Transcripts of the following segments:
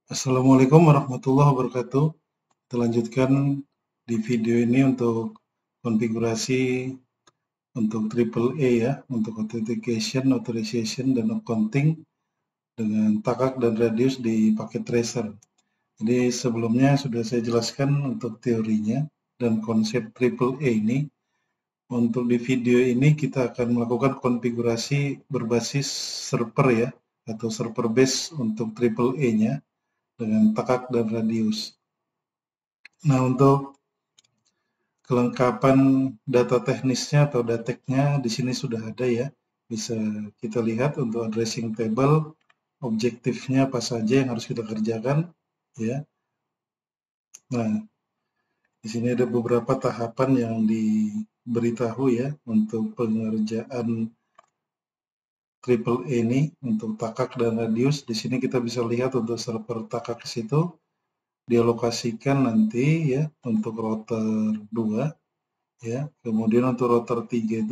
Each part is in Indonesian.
Assalamualaikum warahmatullahi wabarakatuh. Kita lanjutkan di video ini untuk konfigurasi untuk triple A ya, untuk authentication, authorization, dan accounting dengan takak dan radius di paket tracer. Jadi sebelumnya sudah saya jelaskan untuk teorinya dan konsep triple A ini. Untuk di video ini kita akan melakukan konfigurasi berbasis server ya, atau server base untuk triple A-nya dengan takak dan radius. Nah, untuk kelengkapan data teknisnya atau dateknya di sini sudah ada ya. Bisa kita lihat untuk addressing table, objektifnya apa saja yang harus kita kerjakan ya. Nah, di sini ada beberapa tahapan yang diberitahu ya untuk pengerjaan triple A ini untuk takak dan radius. Di sini kita bisa lihat untuk server takak situ dialokasikan nanti ya untuk router 2 ya. Kemudian untuk router 3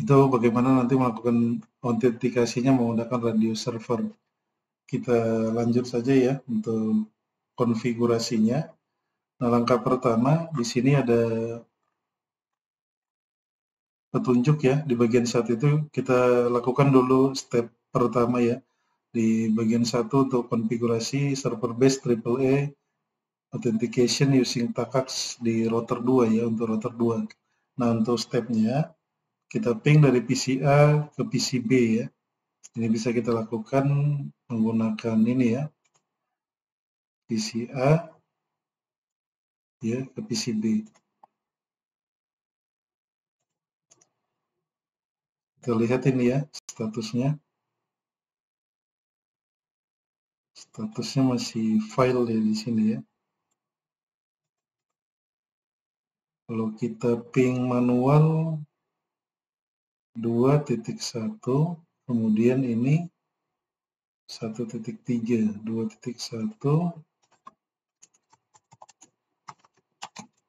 itu bagaimana nanti melakukan autentikasinya menggunakan radius server. Kita lanjut saja ya untuk konfigurasinya. Nah, langkah pertama di sini ada petunjuk ya di bagian 1 itu kita lakukan dulu step pertama ya. Di bagian 1 untuk konfigurasi server base AAA authentication using TACAX di router 2 ya, untuk router 2. Nah, untuk stepnya kita ping dari PCA ke PCB ya. Ini bisa kita lakukan menggunakan ini ya, PCA ya ke PCB. Kita lihat ini ya statusnya. Statusnya masih file ya di sini ya. Kalau kita ping manual 2.1, kemudian ini 1.3, 2.1,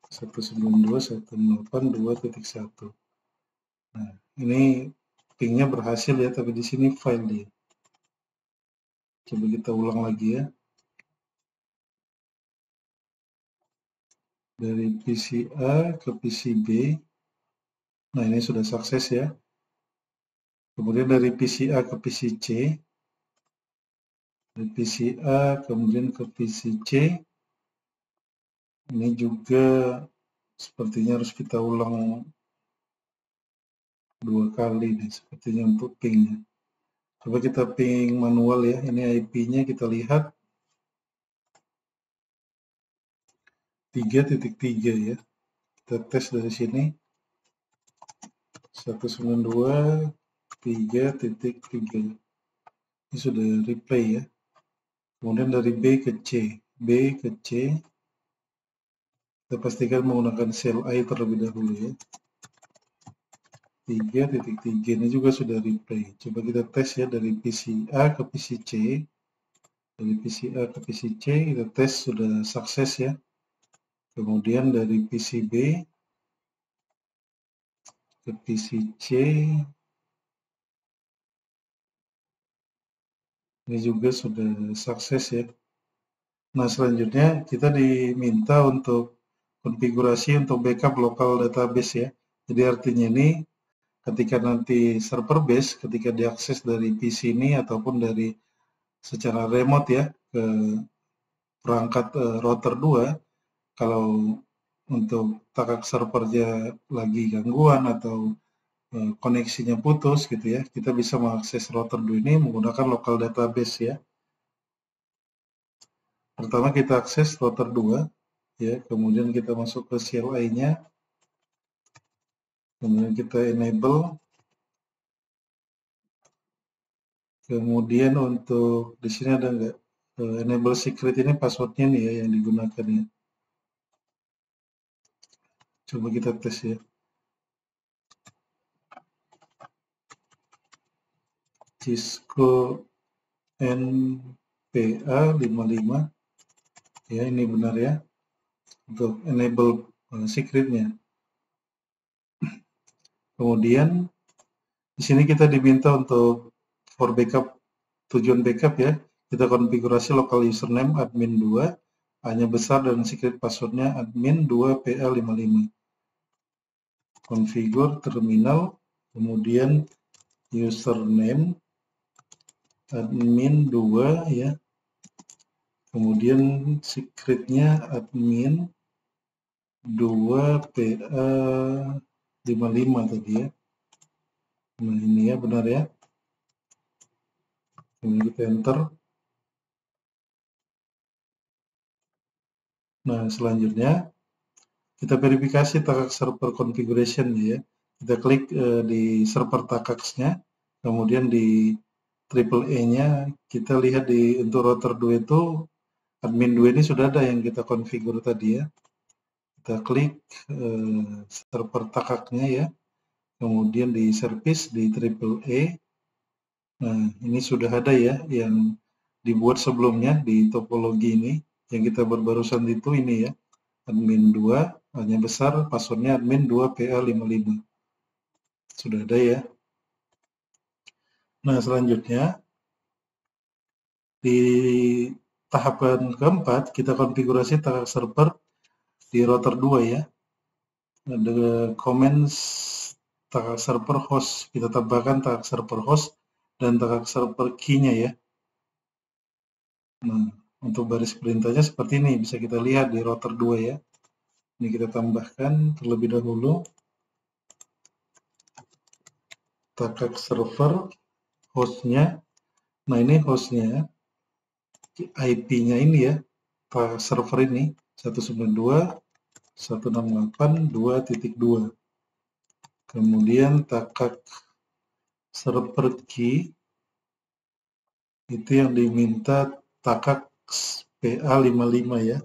192.168.2.1. Nah, ini pingnya berhasil ya, tapi di sini file dia. Coba kita ulang lagi ya. Dari PCA ke PCB. Nah, ini sudah sukses ya. Kemudian dari PCA ke PCC. Dari PCA kemudian ke PCC. Ini juga sepertinya harus kita ulang 2 kali nih, sepertinya untuk pingnya. Coba kita ping manual ya. Ini IP-nya kita lihat 3.3 ya. Kita tes dari sini. 192.3.3. Ini sudah replay ya. Kemudian dari B ke C. B ke C. Kita pastikan menggunakan sel I terlebih dahulu ya. 3.3 ini juga sudah replay. Coba kita tes ya dari PCA ke PCC. Dari PCA ke PCC kita tes sudah sukses ya. Kemudian dari PCB ke PCC ini juga sudah sukses ya. Nah, selanjutnya kita diminta untuk konfigurasi untuk backup lokal database ya. Jadi artinya ini ketika nanti server base ketika diakses dari PC ini ataupun dari secara remote ya ke perangkat router 2, kalau untuk takak servernya lagi gangguan atau koneksinya putus gitu ya, kita bisa mengakses router 2 ini menggunakan local database ya. Pertama kita akses router 2 ya, kemudian kita masuk ke CLI-nya, kemudian kita enable, kemudian untuk di sini ada nggak enable secret ini passwordnya nih ya yang digunakan ya. Coba kita tes ya. Cisco NPA 55 ya, ini benar ya untuk enable secretnya. Kemudian di sini kita diminta untuk for backup, tujuan backup ya, kita konfigurasi local username admin 2, hanya besar dan secret passwordnya admin 2 PA55. Configure terminal, kemudian username admin 2 ya, kemudian secretnya admin 2 PA55 tadi ya. Nah ini ya, benar ya. Kemudian kita enter. Nah selanjutnya kita verifikasi Takax server configuration ya. Kita klik di server Takax-nya, kemudian di AAA-nya kita lihat untuk router 2 itu admin 2 ini sudah ada yang kita konfigur tadi ya. Kita klik server Takax-nya ya, kemudian di service di AAA. Nah ini sudah ada ya yang dibuat sebelumnya di topologi ini, yang kita barusan itu ini ya, admin 2 hanya besar, passwordnya admin 2 PA55. Sudah ada ya. Nah selanjutnya di tahapan keempat kita konfigurasi Takax server di router 2 ya. Ada comments Takax server host, kita tambahkan Takax server host dan Takax server key-nya ya. Nah untuk baris perintahnya seperti ini, bisa kita lihat di router 2 ya. Ini kita tambahkan terlebih dahulu Takax server hostnya. Nah ini hostnya, IP-nya ini ya, Takax server ini 192.168.2.2. Kemudian Takax server key itu yang diminta Takax PA55 ya.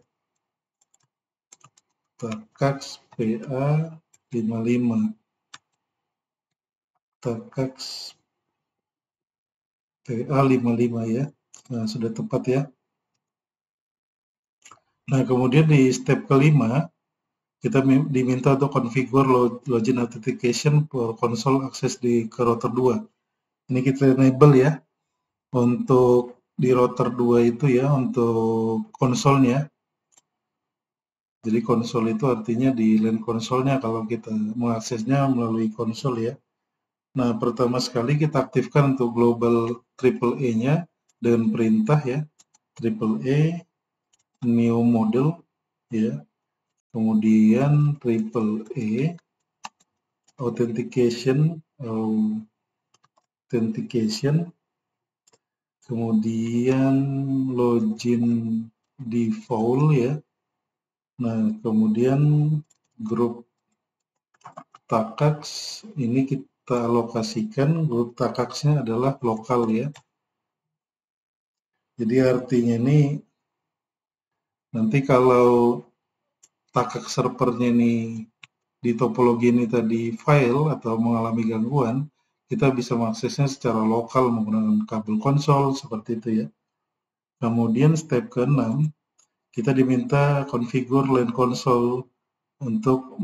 Takax PA55. Takax PA55 ya. Nah, sudah tepat ya. Nah, kemudian di step kelima kita diminta untuk configure login authentication for console access ke router 2. Ini kita enable ya untuk di router 2 itu ya, untuk konsolnya. Jadi konsol itu artinya di LAN konsolnya kalau kita mengaksesnya melalui konsol ya. Nah pertama sekali kita aktifkan untuk global AAA-nya dengan perintah ya, AAA new model ya, kemudian AAA authentication, kemudian login default ya. Nah kemudian grup Takax ini kita alokasikan, grup Takax-nya adalah lokal ya. Jadi artinya ini nanti kalau Takax servernya ini di topologi ini tadi file atau mengalami gangguan, kita bisa mengaksesnya secara lokal menggunakan kabel konsol seperti itu ya. Kemudian step ke-6, kita diminta configure LAN console untuk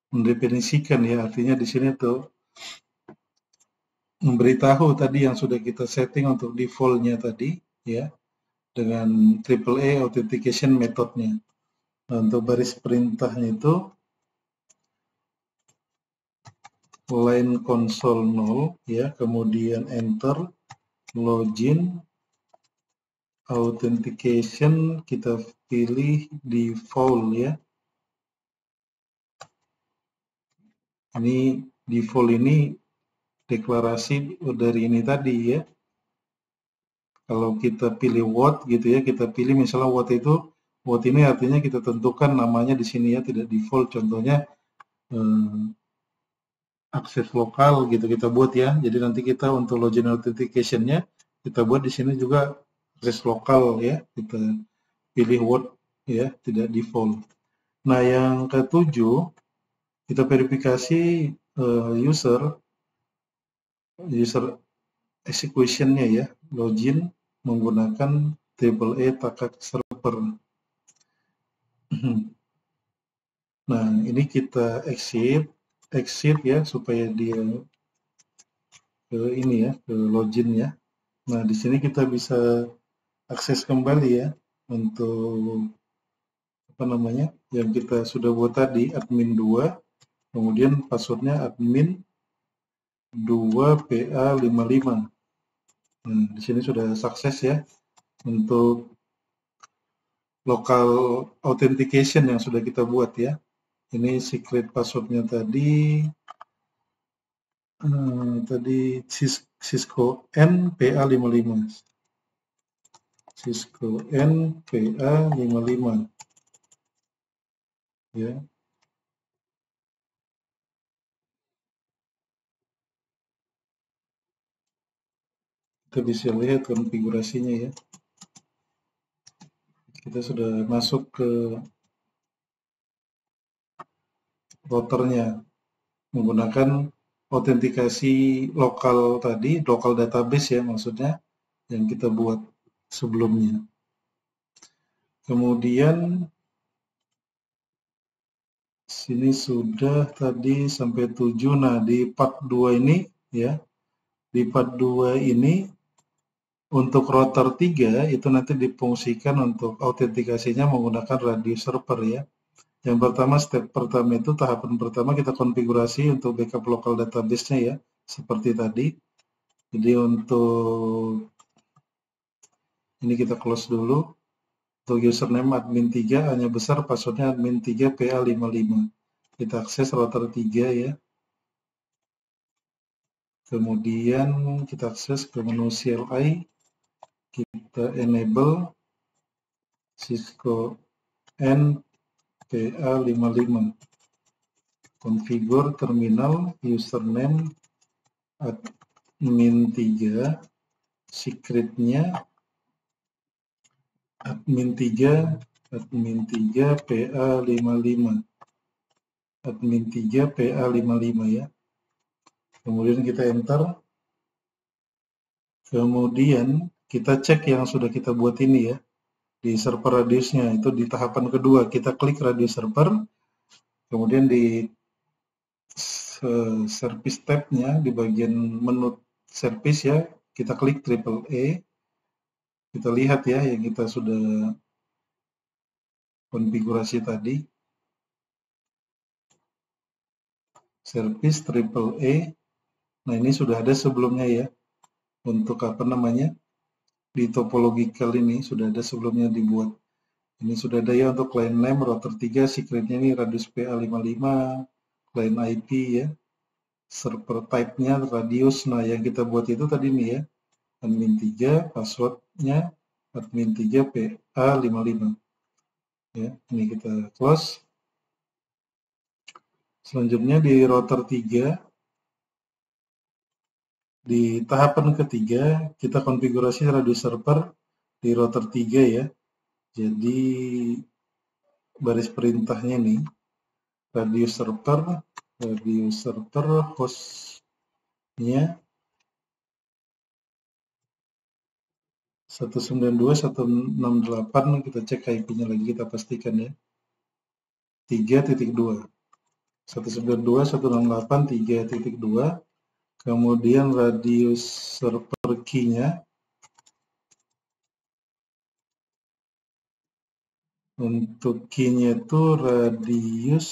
mendefinisikan ya, artinya di sini tuh memberitahu tadi yang sudah kita setting untuk default-nya tadi ya, dengan AAA authentication methodnya. Nah, untuk baris perintahnya itu line console 0 ya, kemudian enter, login authentication kita pilih default ya. Ini default ini deklarasi dari ini tadi ya. Kalau kita pilih what gitu ya, kita pilih misalnya what ini artinya kita tentukan namanya di sini ya, tidak default. Contohnya akses lokal gitu kita buat ya. Jadi nanti kita untuk login authentication-nya kita buat di sini juga akses lokal ya. Kita pilih what ya, tidak default. Nah, yang ketujuh kita verifikasi user execution-nya ya, login menggunakan AAA Takax server. Nah, ini kita exit ya supaya dia ke ini ya, ke login ya. Nah, di sini kita bisa akses kembali ya untuk apa namanya yang kita sudah buat tadi, admin 2, kemudian passwordnya admin 2PA55. Nah, di sini sudah sukses ya untuk local authentication yang sudah kita buat ya. Ini secret passwordnya tadi Cisco NPA55. Cisco NPA55 ya. Kita bisa lihat konfigurasinya ya. Kita sudah masuk ke routernya menggunakan autentikasi lokal tadi, lokal database ya maksudnya, yang kita buat sebelumnya. Kemudian sini sudah tadi sampai 7. Nah, di part 2 ini ya. Di part 2 ini untuk router 3 itu nanti difungsikan untuk autentikasinya menggunakan radio server ya. Yang pertama, step pertama itu tahapan pertama kita konfigurasi untuk backup local database-nya ya, seperti tadi. Jadi untuk ini kita close dulu. Untuk username admin 3 hanya besar, passwordnya admin 3 PA55. Kita akses router 3 ya. Kemudian kita akses ke menu CLI. Kita enable Cisco NPA55. Configure terminal username admin 3, secretnya admin 3 PA55. Admin 3 PA55 ya. Kemudian kita enter. Kemudian kita cek yang sudah kita buat ini ya. Di server radiusnya itu di tahapan kedua kita klik radius server. Kemudian di service tab-nya di bagian menu service ya, kita klik AAA. Kita lihat ya yang kita sudah konfigurasi tadi. Service AAA. Nah, ini sudah ada sebelumnya ya. Untuk apa namanya? Di topological ini sudah ada sebelumnya dibuat. Ini sudah ada ya untuk client name router 3, secretnya ini radius PA55, client IP ya. Server type-nya radius. Nah, yang kita buat itu tadi nih ya. Admin 3, passwordnya admin 3 PA55. Ya, ini kita close. Selanjutnya di router 3, di tahapan ketiga, kita konfigurasi radius server di router 3 ya. Jadi, baris perintahnya nih, radius server hostnya 192.168, kita cek IP-nya lagi, kita pastikan ya. 3.2. 192.168 3.2. Kemudian radius server key-nya untuk key-nya itu radius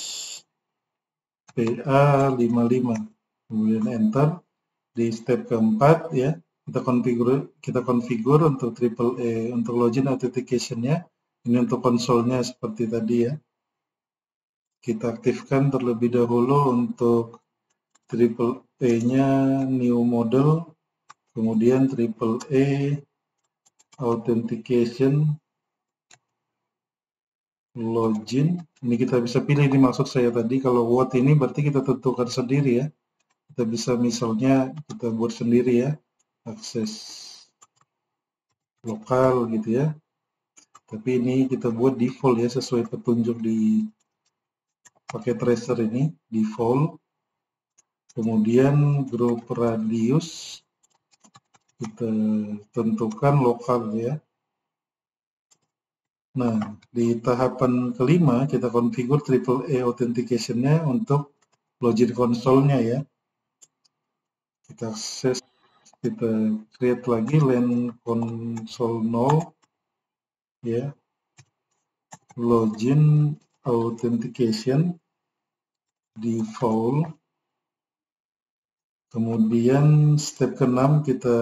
PA55. Kemudian enter. Di step keempat ya, kita konfigur untuk AAA untuk login authentication-nya. Ini untuk konsolnya seperti tadi ya. Kita aktifkan terlebih dahulu untuk AAA-nya new model, kemudian AAA authentication login. Ini kita bisa pilih, ini maksud saya tadi kalau what ini berarti kita tentukan sendiri ya. Kita bisa misalnya kita buat sendiri ya, akses lokal gitu ya. Tapi ini kita buat default ya, sesuai petunjuk di paket tracer ini, default. Kemudian grup radius kita tentukan lokal ya. Nah, di tahapan kelima kita konfigur AAA authentication-nya untuk login konsolnya ya. Kita akses kita create lagi LAN console 0 ya, login authentication default. Kemudian step ke-6 kita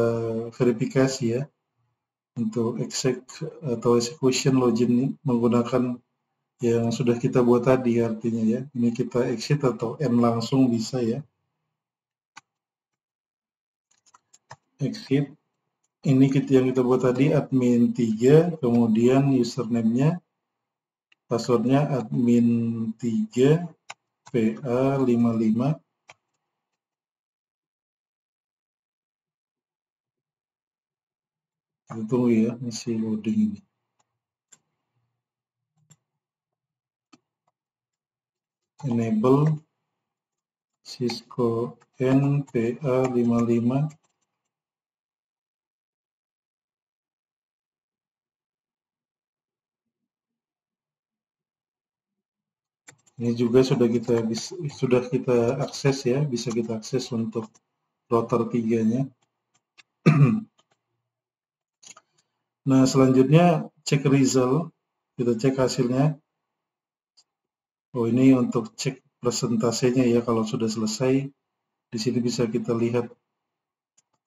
verifikasi ya, untuk execution login menggunakan yang sudah kita buat tadi, artinya ya. Ini kita exit atau end langsung bisa ya. Exit. Ini yang kita buat tadi admin 3, kemudian username-nya, passwordnya admin 3 PA55. Kita tunggu ya, masih loading ini. Enable Cisco NPA55. Ini juga sudah kita akses ya, bisa kita akses untuk router 3-nya. Nah, selanjutnya cek result, kita cek hasilnya. Oh, ini untuk cek presentasenya ya, kalau sudah selesai. Di sini bisa kita lihat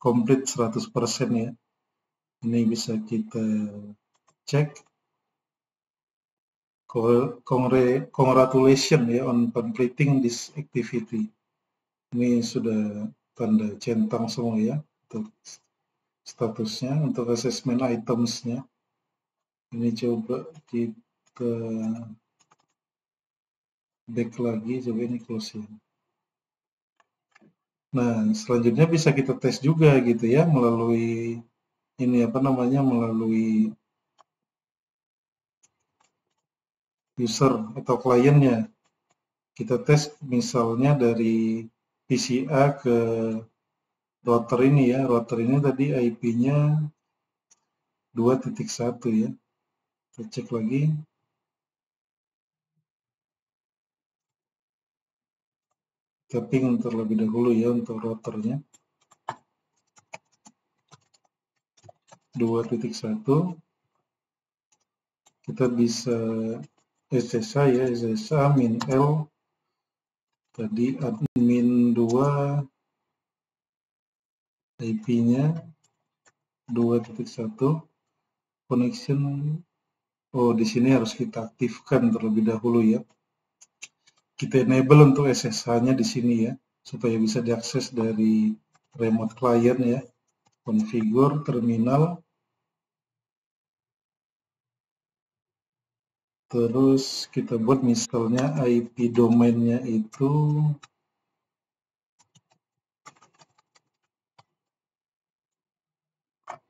komplit 100% ya. Ini bisa kita cek. Congratulations ya on completing this activity. Ini sudah tanda centang semua ya untuk statusnya. Untuk assessment items-nya, ini coba kita back lagi, coba ini close ya. Nah, selanjutnya bisa kita tes juga gitu ya, melalui ini melalui user atau kliennya. Kita tes misalnya dari PCA ke router ini ya. Router ini tadi IP-nya 2.1 ya. Kita cek lagi. Kita ping terlebih dahulu ya untuk routernya. 2.1. Kita bisa SSH ya, SSH min L. Tadi admin 2, IP-nya 2.1. Connection, oh di sini harus kita aktifkan terlebih dahulu ya. Kita enable untuk SSH-nya di sini ya, supaya bisa diakses dari remote client ya. Configure terminal. Terus kita buat misalnya IP domainnya itu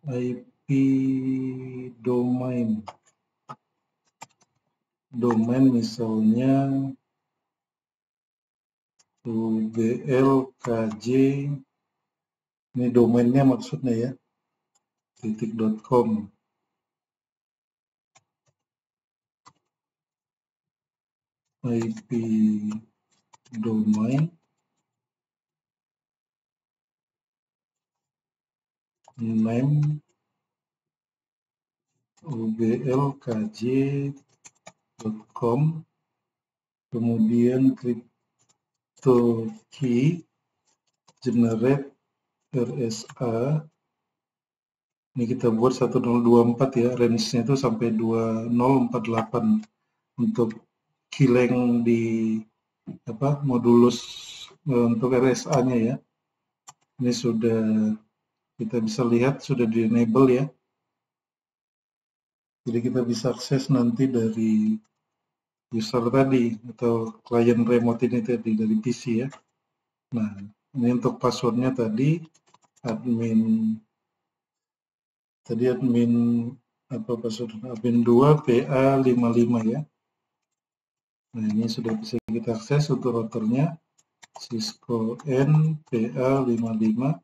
IP domain misalnya UBLKJ, ini domainnya maksudnya ya, .com. IP domain name ublkj.com, kemudian crypto key generate RSA. Ini kita buat 1024 ya, range-nya itu sampai 2048 untuk keylength di modulus untuk RSA-nya ya. Ini sudah kita bisa lihat sudah di enable ya. Jadi kita bisa akses nanti dari user tadi atau klien remote ini tadi dari PC ya. Nah, ini untuk passwordnya tadi admin password admin 2 PA55 ya. Nah, ini sudah bisa kita akses untuk routernya Cisco N PA55.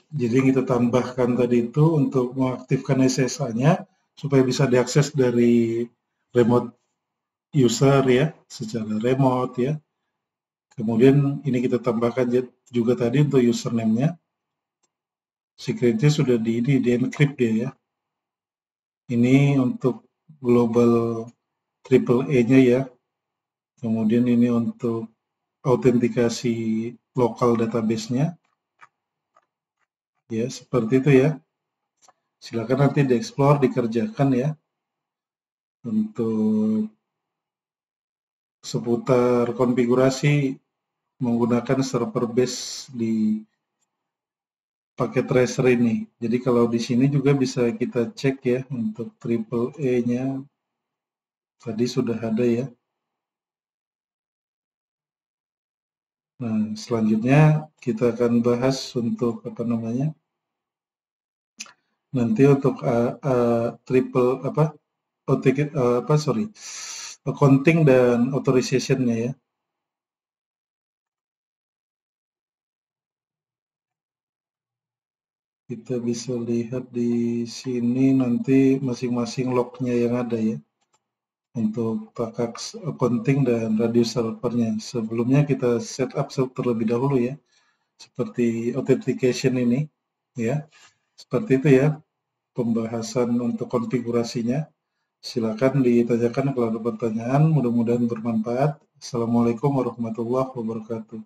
Jadi kita tambahkan tadi itu untuk mengaktifkan SSH-nya supaya bisa diakses dari remote user ya, secara remote ya. Kemudian ini kita tambahkan juga tadi untuk username-nya. Secretnya sudah di encrypt dia ya. Ini untuk global triple A-nya ya. Kemudian ini untuk autentikasi lokal database-nya. Ya, seperti itu ya. Silakan nanti dieksplor, dikerjakan ya. Untuk seputar konfigurasi menggunakan server base di paket tracer ini. Jadi kalau di sini juga bisa kita cek ya untuk triple A-nya tadi sudah ada ya. Nah, selanjutnya kita akan bahas untuk apa namanya? Nanti untuk triple accounting dan authorization-nya ya. Kita bisa lihat di sini nanti masing-masing log-nya yang ada ya. Untuk tax accounting dan radius servernya. Sebelumnya kita setup terlebih dahulu ya. Seperti authentication ini ya. Seperti itu ya pembahasan untuk konfigurasinya. Silakan ditanyakan kalau ada pertanyaan, mudah-mudahan bermanfaat. Assalamualaikum warahmatullahi wabarakatuh.